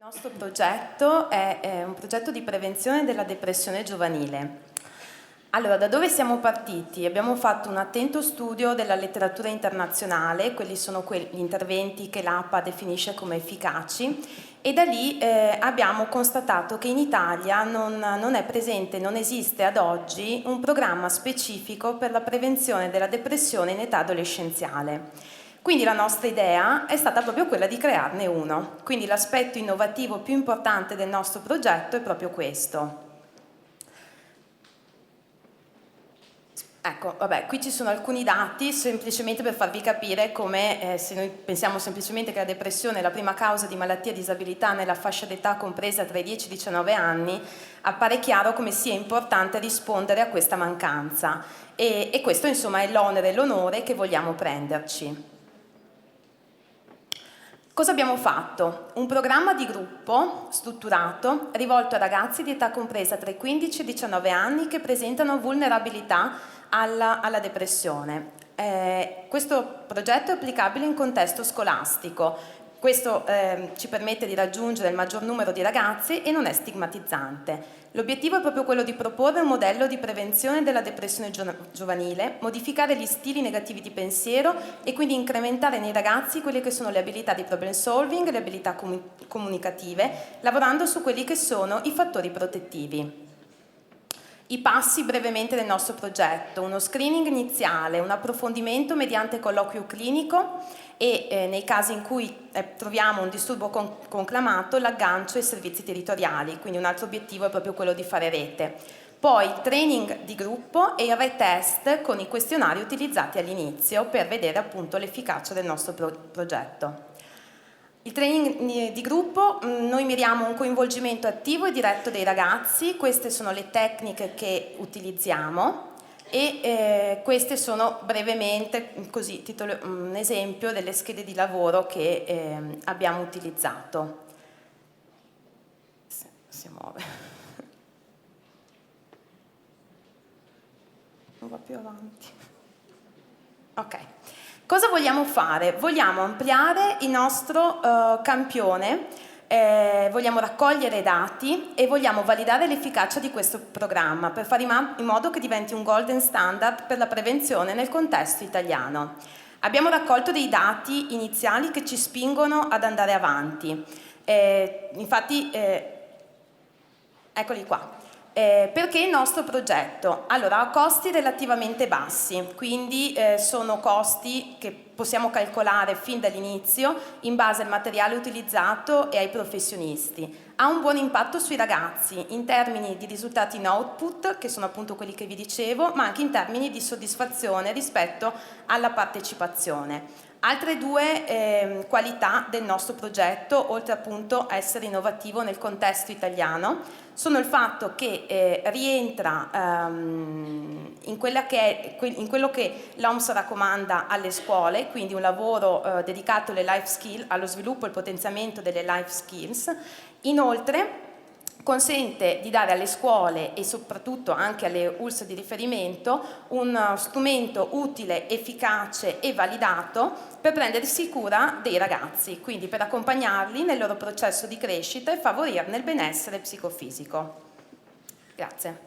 Il nostro progetto è un progetto di prevenzione della depressione giovanile. Allora, da dove siamo partiti? Abbiamo fatto un attento studio della letteratura internazionale, quelli sono gli interventi che l'APA definisce come efficaci, e da lì abbiamo constatato che in Italia non è presente, non esiste ad oggi un programma specifico per la prevenzione della depressione in età adolescenziale. Quindi la nostra idea è stata proprio quella di crearne uno. Quindi l'aspetto innovativo più importante del nostro progetto è proprio questo. Ecco, vabbè, qui ci sono alcuni dati semplicemente per farvi capire come se noi pensiamo semplicemente che la depressione è la prima causa di malattia e disabilità nella fascia d'età compresa tra i 10 e i 19 anni, appare chiaro come sia importante rispondere a questa mancanza e questo insomma è l'onere e l'onore che vogliamo prenderci. Cosa abbiamo fatto? Un programma di gruppo strutturato rivolto a ragazzi di età compresa tra i 15 e i 19 anni che presentano vulnerabilità alla depressione. Questo progetto è applicabile in contesto scolastico. Questo ci permette di raggiungere il maggior numero di ragazzi e non è stigmatizzante. L'obiettivo è proprio quello di proporre un modello di prevenzione della depressione giovanile, modificare gli stili negativi di pensiero e quindi incrementare nei ragazzi quelle che sono le abilità di problem solving, le abilità comunicative, lavorando su quelli che sono i fattori protettivi. I passi brevemente del nostro progetto: uno screening iniziale, un approfondimento mediante colloquio clinico e nei casi in cui troviamo un disturbo conclamato, l'aggancio ai servizi territoriali, quindi un altro obiettivo è proprio quello di fare rete. Poi training di gruppo e il retest con i questionari utilizzati all'inizio per vedere appunto l'efficacia del nostro progetto. Il training di gruppo, noi miriamo un coinvolgimento attivo e diretto dei ragazzi, queste sono le tecniche che utilizziamo e queste sono brevemente, così, un esempio delle schede di lavoro che abbiamo utilizzato. Si muove. Non va più avanti. Ok. Cosa vogliamo fare? Vogliamo ampliare il nostro campione, vogliamo raccogliere dati e vogliamo validare l'efficacia di questo programma per fare in modo che diventi un golden standard per la prevenzione nel contesto italiano. Abbiamo raccolto dei dati iniziali che ci spingono ad andare avanti. Infatti, eccoli qua. Perché il nostro progetto? Allora, ha costi relativamente bassi, quindi sono costi che possiamo calcolare fin dall'inizio in base al materiale utilizzato e ai professionisti. Ha un buon impatto sui ragazzi in termini di risultati in output, che sono appunto quelli che vi dicevo, ma anche in termini di soddisfazione rispetto alla partecipazione. Altre due qualità del nostro progetto, oltre appunto a essere innovativo nel contesto italiano, sono il fatto che rientra in quello che l'OMS raccomanda alle scuole, quindi un lavoro dedicato alle life skill, allo sviluppo e al potenziamento delle life skills. Inoltre consente di dare alle scuole e soprattutto anche alle ULSS di riferimento un strumento utile, efficace e validato per prendersi cura dei ragazzi, quindi per accompagnarli nel loro processo di crescita e favorirne il benessere psicofisico. Grazie.